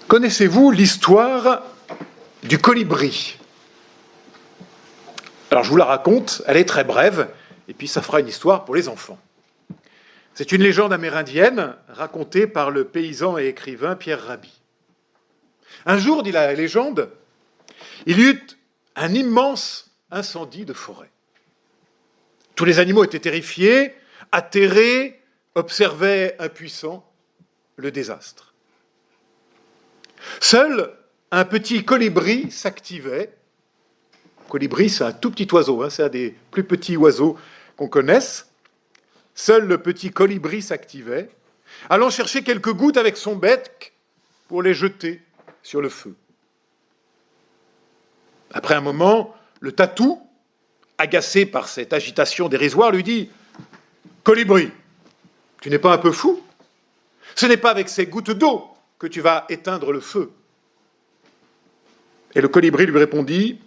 Connaissez-vous l'histoire du colibri? Alors je vous la raconte, elle est très brève, et puis ça fera une histoire pour les enfants. C'est une légende amérindienne racontée par le paysan et écrivain Pierre Rabhi. Un jour, dit la légende, il y eut un immense incendie de forêt. Tous les animaux étaient terrifiés, atterrés, observaient impuissants le désastre. Seul un petit colibri s'activait. Colibri, c'est un tout petit oiseau, c'est un des plus petits oiseaux qu'on connaisse. Seul le petit colibri s'activait, allant chercher quelques gouttes avec son bec pour les jeter sur le feu. Après un moment, le tatou, agacé par cette agitation dérisoire, lui dit « Colibri, tu n'es pas un peu fou? Ce n'est pas avec ces gouttes d'eau que tu vas éteindre le feu. » Et le colibri lui répondit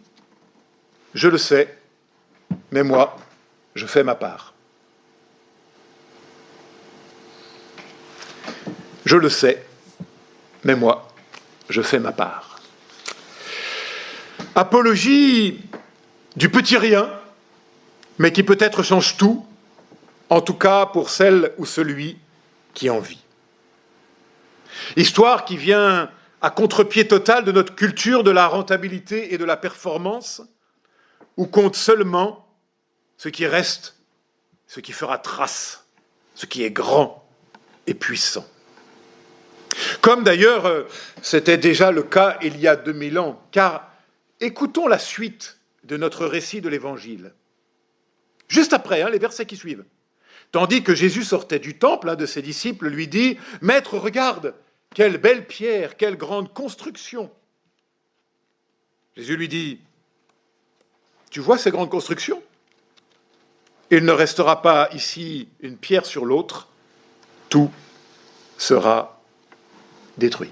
« Je le sais, mais moi, je fais ma part. » Je le sais, mais moi, je fais ma part. Apologie du petit rien, mais qui peut-être change tout, en tout cas pour celle ou celui qui en vit. Histoire qui vient à contre-pied total de notre culture de la rentabilité et de la performance, où compte seulement ce qui reste, ce qui fera trace, ce qui est grand et puissant. Comme d'ailleurs c'était déjà le cas il y a 2000 ans, car écoutons la suite de notre récit de l'Évangile. Juste après, les versets qui suivent. Tandis que Jésus sortait du temple, un de ses disciples lui dit « Maître, regarde, quelle belle pierre, quelle grande construction !» Jésus lui dit « Tu vois ces grandes constructions? Il ne restera pas ici une pierre sur l'autre, tout sera détruit. »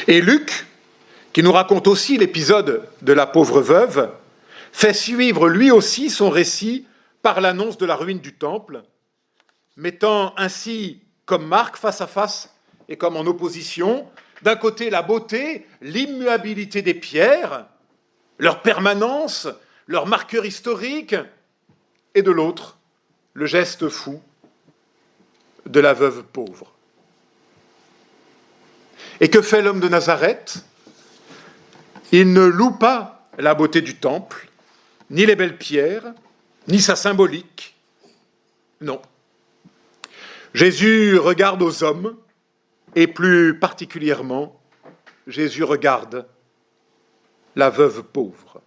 Et Luc, qui nous raconte aussi l'épisode de la pauvre veuve, fait suivre lui aussi son récit par l'annonce de la ruine du temple, mettant ainsi comme Marc face à face et comme en opposition, d'un côté la beauté, l'immuabilité des pierres, leur permanence, leur marqueur historique, et de l'autre, le geste fou de la veuve pauvre. Et que fait l'homme de Nazareth? Il ne loue pas la beauté du temple, ni les belles pierres, ni sa symbolique. Non. Jésus regarde aux hommes, et plus particulièrement, Jésus regarde la veuve pauvre.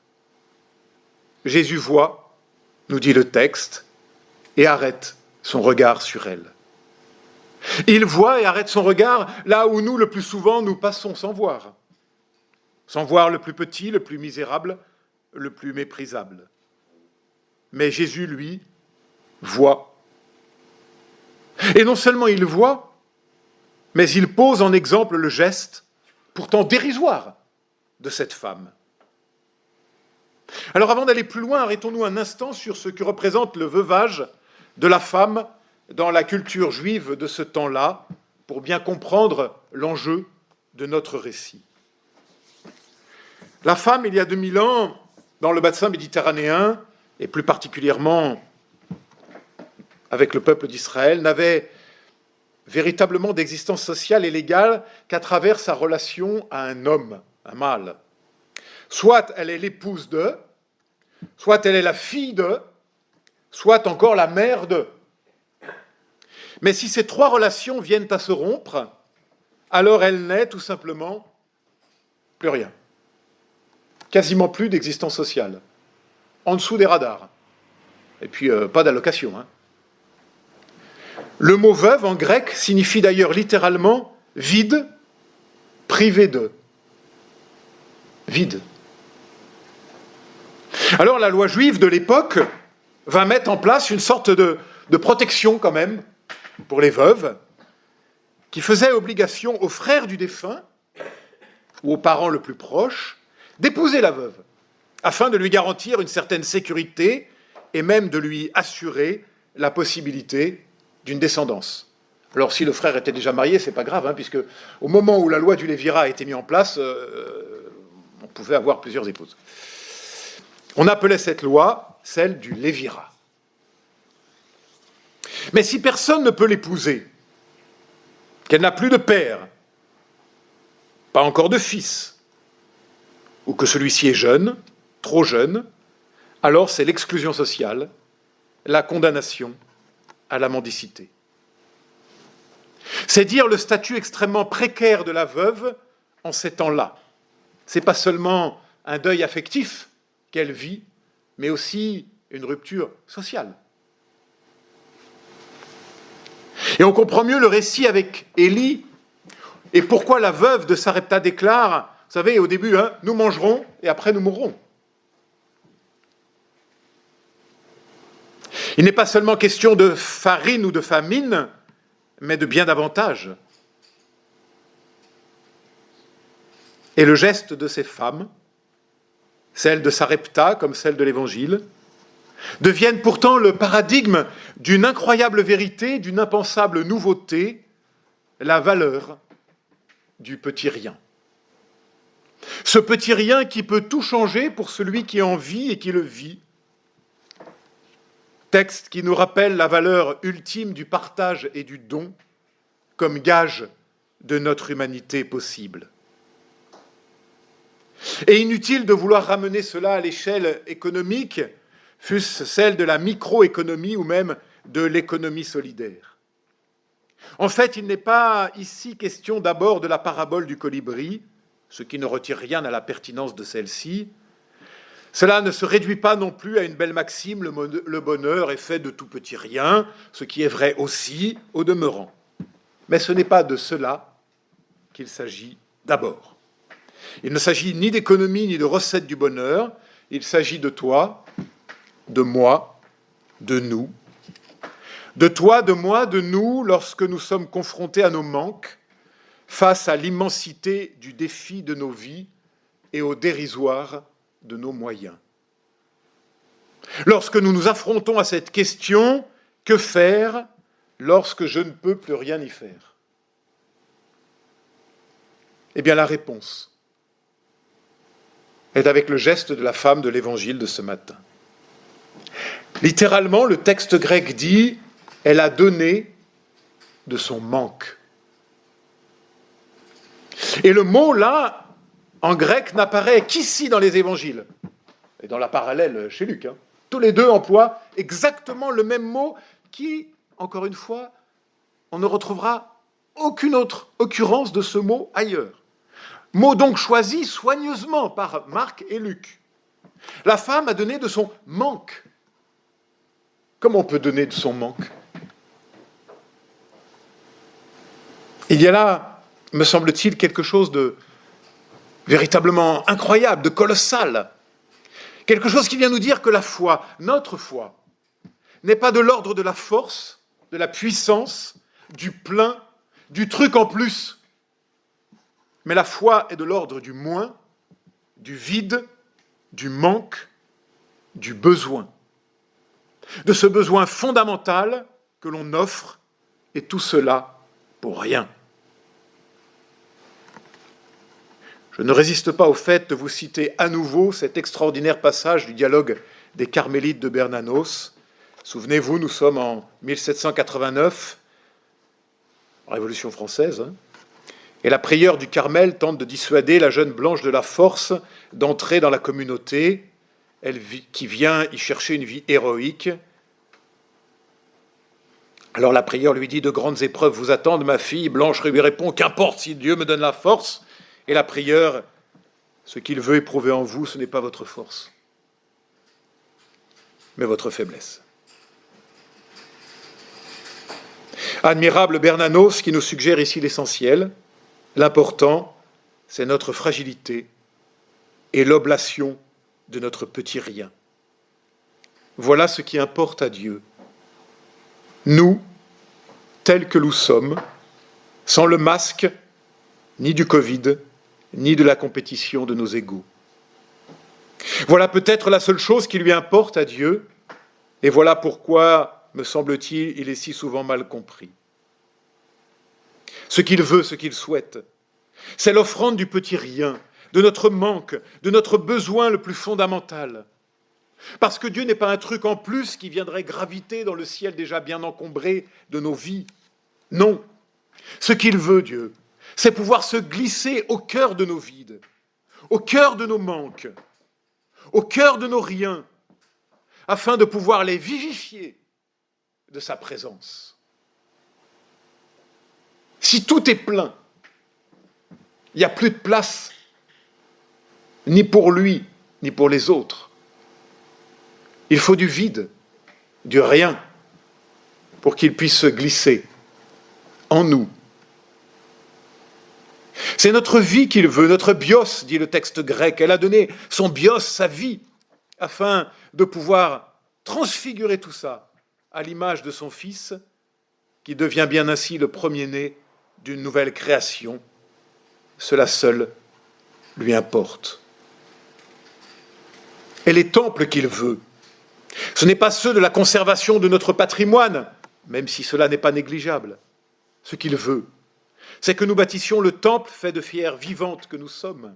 Jésus voit, nous dit le texte, et arrête son regard sur elle. Il voit et arrête son regard là où nous, le plus souvent, nous passons sans voir. Sans voir le plus petit, le plus misérable, le plus méprisable. Mais Jésus, lui, voit. Et non seulement il voit, mais il pose en exemple le geste, pourtant dérisoire, de cette femme. Alors avant d'aller plus loin, arrêtons-nous un instant sur ce que représente le veuvage de la femme dans la culture juive de ce temps-là, pour bien comprendre l'enjeu de notre récit. La femme, il y a 2000 ans, dans le bassin méditerranéen, et plus particulièrement avec le peuple d'Israël, n'avait véritablement d'existence sociale et légale qu'à travers sa relation à un homme, un mâle. Soit elle est l'épouse de, soit elle est la fille de, soit encore la mère de. Mais si ces trois relations viennent à se rompre, alors elle n'est tout simplement plus rien. Quasiment plus d'existence sociale. En dessous des radars. Et puis pas d'allocation. Le mot veuve en grec signifie d'ailleurs littéralement vide, privé de. Vide. Alors la loi juive de l'époque va mettre en place une sorte de protection quand même pour les veuves, qui faisait obligation aux frères du défunt, ou aux parents le plus proches, d'épouser la veuve, afin de lui garantir une certaine sécurité et même de lui assurer la possibilité d'une descendance, Alors si le frère était déjà marié, c'est pas grave, puisque au moment où la loi du lévirat a été mise en place, on pouvait avoir plusieurs épouses. On appelait cette loi celle du lévirat. Mais si personne ne peut l'épouser, qu'elle n'a plus de père, pas encore de fils, ou que celui-ci est jeune, trop jeune, alors c'est l'exclusion sociale, la condamnation à la mendicité. C'est dire le statut extrêmement précaire de la veuve en ces temps-là. Ce n'est pas seulement un deuil affectif qu'elle vit, mais aussi une rupture sociale. Et on comprend mieux le récit avec Élie et pourquoi la veuve de Sarepta déclare, vous savez, au début, nous mangerons et après nous mourrons. Il n'est pas seulement question de farine ou de famine, mais de bien davantage. Et le geste de ces femmes, celle de Sarepta comme celle de l'Évangile, deviennent pourtant le paradigme d'une incroyable vérité, d'une impensable nouveauté, la valeur du petit rien. Ce petit rien qui peut tout changer pour celui qui en vit et qui le vit. Texte qui nous rappelle la valeur ultime du partage et du don comme gage de notre humanité possible. Et inutile de vouloir ramener cela à l'échelle économique, fût-ce celle de la microéconomie ou même de l'économie solidaire. En fait, il n'est pas ici question d'abord de la parabole du colibri, ce qui ne retire rien à la pertinence de celle-ci. Cela ne se réduit pas non plus à une belle maxime, le bonheur est fait de tout petit rien, ce qui est vrai aussi au demeurant. Mais ce n'est pas de cela qu'il s'agit d'abord. Il ne s'agit ni d'économie ni de recette du bonheur, il s'agit de toi, de moi, de nous, de toi, de moi, de nous, lorsque nous sommes confrontés à nos manques, face à l'immensité du défi de nos vies et au dérisoire de nos moyens. Lorsque nous nous affrontons à cette question, que faire lorsque je ne peux plus rien y faire? Eh bien, la réponse est avec le geste de la femme de l'Évangile de ce matin. Littéralement, le texte grec dit « elle a donné de son manque ». Et le mot, là, en grec, n'apparaît qu'ici dans les évangiles, et dans la parallèle chez Luc. Tous les deux emploient exactement le même mot qui, encore une fois, on ne retrouvera aucune autre occurrence de ce mot ailleurs. Mot donc choisi soigneusement par Marc et Luc. La femme a donné de son manque. Comment on peut donner de son manque? Il y a là, me semble-t-il, quelque chose de véritablement incroyable, de colossal. Quelque chose qui vient nous dire que la foi, notre foi, n'est pas de l'ordre de la force, de la puissance, du plein, du truc en plus. Mais la foi est de l'ordre du moins, du vide, du manque, du besoin. De ce besoin fondamental que l'on offre, et tout cela pour rien. Je ne résiste pas au fait de vous citer à nouveau cet extraordinaire passage du dialogue des Carmélites de Bernanos. Souvenez-vous, nous sommes en 1789, Révolution française, et la prieure du Carmel tente de dissuader la jeune Blanche de la Force d'entrer dans la communauté, elle qui vient y chercher une vie héroïque. Alors la prieure lui dit « De grandes épreuves vous attendent, ma fille ». Blanche lui répond « Qu'importe si Dieu me donne la force ». Et la prieure, ce qu'il veut éprouver en vous, ce n'est pas votre force, mais votre faiblesse. Admirable Bernanos qui nous suggère ici l'essentiel. L'important, c'est notre fragilité et l'oblation de notre petit rien. Voilà ce qui importe à Dieu. Nous, tels que nous sommes, sans le masque ni du Covid, ni de la compétition de nos égaux. Voilà peut-être la seule chose qui lui importe à Dieu, et voilà pourquoi, me semble-t-il, il est si souvent mal compris. ce qu'il veut, ce qu'il souhaite. C'est l'offrande du petit rien, de notre manque, de notre besoin le plus fondamental. Parce que Dieu n'est pas un truc en plus qui viendrait graviter dans le ciel déjà bien encombré de nos vies. Non, ce qu'il veut, Dieu, c'est pouvoir se glisser au cœur de nos vides, au cœur de nos manques, au cœur de nos riens, afin de pouvoir les vivifier de sa présence. Si tout est plein, il n'y a plus de place, ni pour lui, ni pour les autres. Il faut du vide, du rien, pour qu'il puisse se glisser en nous. C'est notre vie qu'il veut, notre bios, dit le texte grec. Elle a donné son bios, sa vie, afin de pouvoir transfigurer tout ça à l'image de son Fils, qui devient bien ainsi le premier-né d'une nouvelle création. Cela seul lui importe. Et les temples qu'il veut, ce n'est pas ceux de la conservation de notre patrimoine, même si cela n'est pas négligeable. Ce qu'il veut, c'est que nous bâtissions le temple fait de pierres vivantes que nous sommes.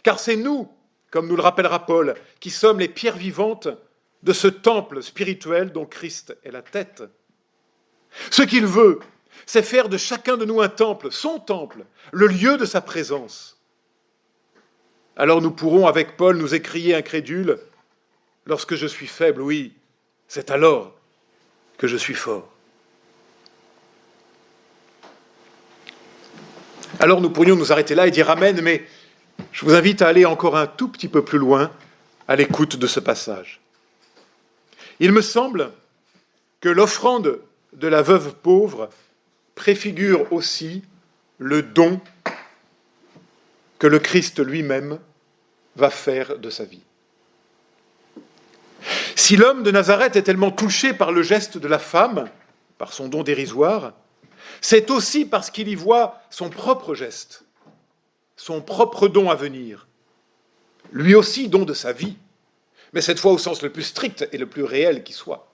Car c'est nous, comme nous le rappellera Paul, qui sommes les pierres vivantes de ce temple spirituel dont Christ est la tête. Ce qu'il veut, c'est faire de chacun de nous un temple, son temple, le lieu de sa présence. Alors nous pourrons, avec Paul, nous écrier incrédules, « Lorsque je suis faible, oui, c'est alors que je suis fort. » Alors nous pourrions nous arrêter là et dire Amen, mais je vous invite à aller encore un tout petit peu plus loin à l'écoute de ce passage. Il me semble que l'offrande de la veuve pauvre préfigure aussi le don que le Christ lui-même va faire de sa vie. Si l'homme de Nazareth est tellement touché par le geste de la femme, par son don dérisoire, c'est aussi parce qu'il y voit son propre geste, son propre don à venir, lui aussi don de sa vie, mais cette fois au sens le plus strict et le plus réel qui soit.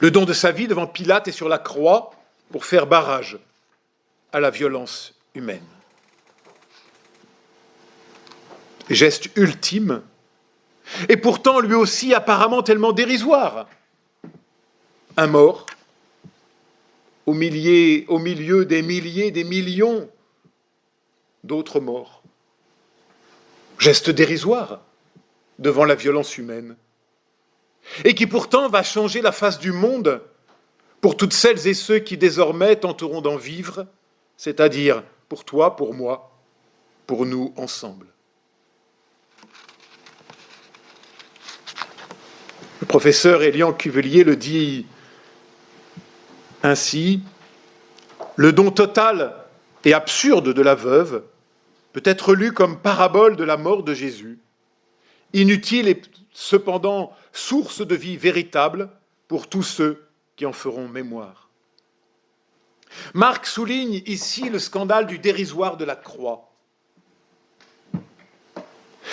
Le don de sa vie devant Pilate et sur la croix pour faire barrage à la violence humaine. Geste ultime, et pourtant lui aussi apparemment tellement dérisoire. Un mort, au milieu des milliers, des millions d'autres morts. Geste dérisoire devant la violence humaine, et qui pourtant va changer la face du monde pour toutes celles et ceux qui désormais tenteront d'en vivre, c'est-à-dire pour toi, pour moi, pour nous ensemble. Le professeur Élian Cuvelier le dit ainsi, le don total et absurde de la veuve peut être lu comme parabole de la mort de Jésus, inutile et cependant source de vie véritable pour tous ceux qui en feront mémoire. Marc souligne ici le scandale du dérisoire de la croix.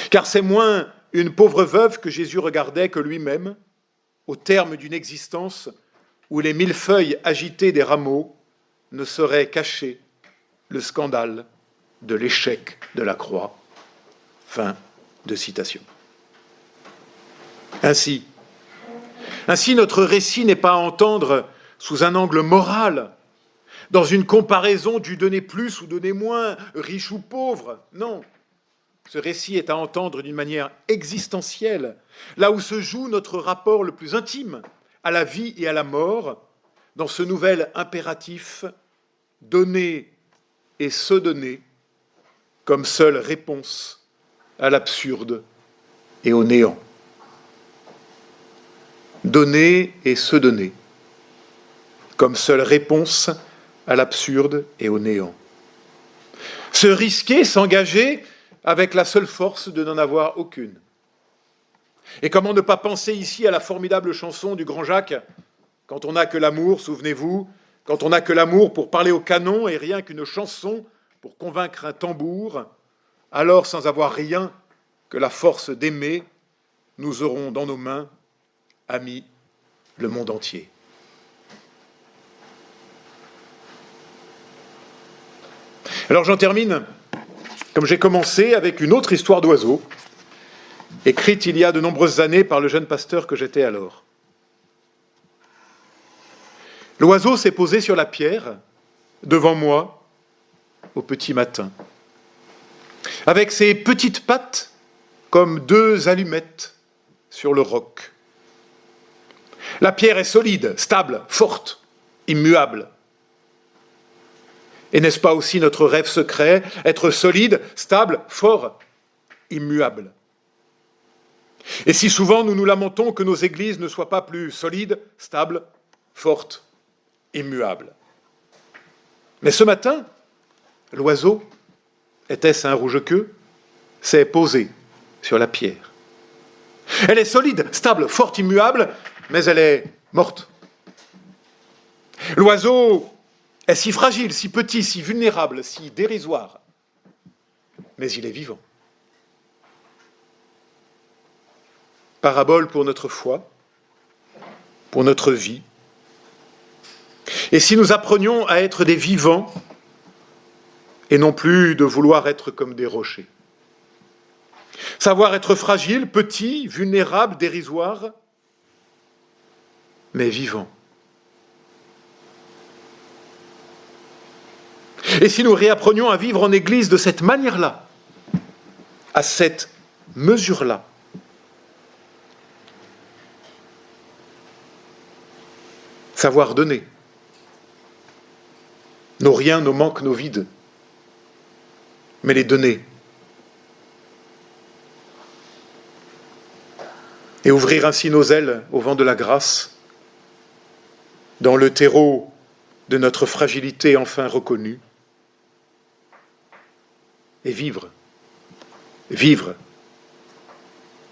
Car c'est moins une pauvre veuve que Jésus regardait que lui-même, au terme d'une existence où les millefeuilles agités des rameaux ne sauraient cacher le scandale de l'échec de la croix. Fin de citation. Ainsi, notre récit n'est pas à entendre sous un angle moral, dans une comparaison du donner plus ou donner moins, riche ou pauvre. Non, ce récit est à entendre d'une manière existentielle, là où se joue notre rapport le plus intime à la vie et à la mort, dans ce nouvel impératif « donner et se donner » comme seule réponse à l'absurde et au néant. Donner et se donner comme seule réponse à l'absurde et au néant. Se risquer, s'engager avec la seule force de n'en avoir aucune. Et comment ne pas penser ici à la formidable chanson du Grand Jacques « Quand on n'a que l'amour, souvenez-vous, quand on n'a que l'amour pour parler au canon et rien qu'une chanson pour convaincre un tambour, alors sans avoir rien que la force d'aimer, nous aurons dans nos mains, amis, le monde entier. » Alors j'en termine, comme j'ai commencé, avec une autre histoire d'oiseau, écrite il y a de nombreuses années par le jeune pasteur que j'étais alors. L'oiseau s'est posé sur la pierre, devant moi, au petit matin, avec ses petites pattes comme deux allumettes sur le roc. La pierre est solide, stable, forte, immuable. Et n'est-ce pas aussi notre rêve secret, être solide, stable, fort, immuable? Et si souvent nous nous lamentons que nos églises ne soient pas plus solides, stables, fortes, immuables. Mais ce matin, l'oiseau, était-ce un rouge-queue, s'est posé sur la pierre. Elle est solide, stable, forte, immuable, mais elle est morte. L'oiseau est si fragile, si petit, si vulnérable, si dérisoire, mais il est vivant. Parabole pour notre foi, pour notre vie. Et si nous apprenions à être des vivants, et non plus de vouloir être comme des rochers. Savoir être fragile, petit, vulnérable, dérisoire, mais vivant. Et si nous réapprenions à vivre en Église de cette manière-là, à cette mesure-là, savoir donner, nos riens, nos manques, nos vides, mais les donner. Et ouvrir ainsi nos ailes au vent de la grâce, dans le terreau de notre fragilité enfin reconnue, et vivre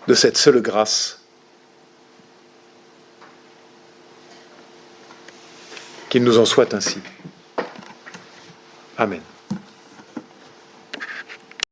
de cette seule grâce, qu'il nous en soit ainsi. Amen.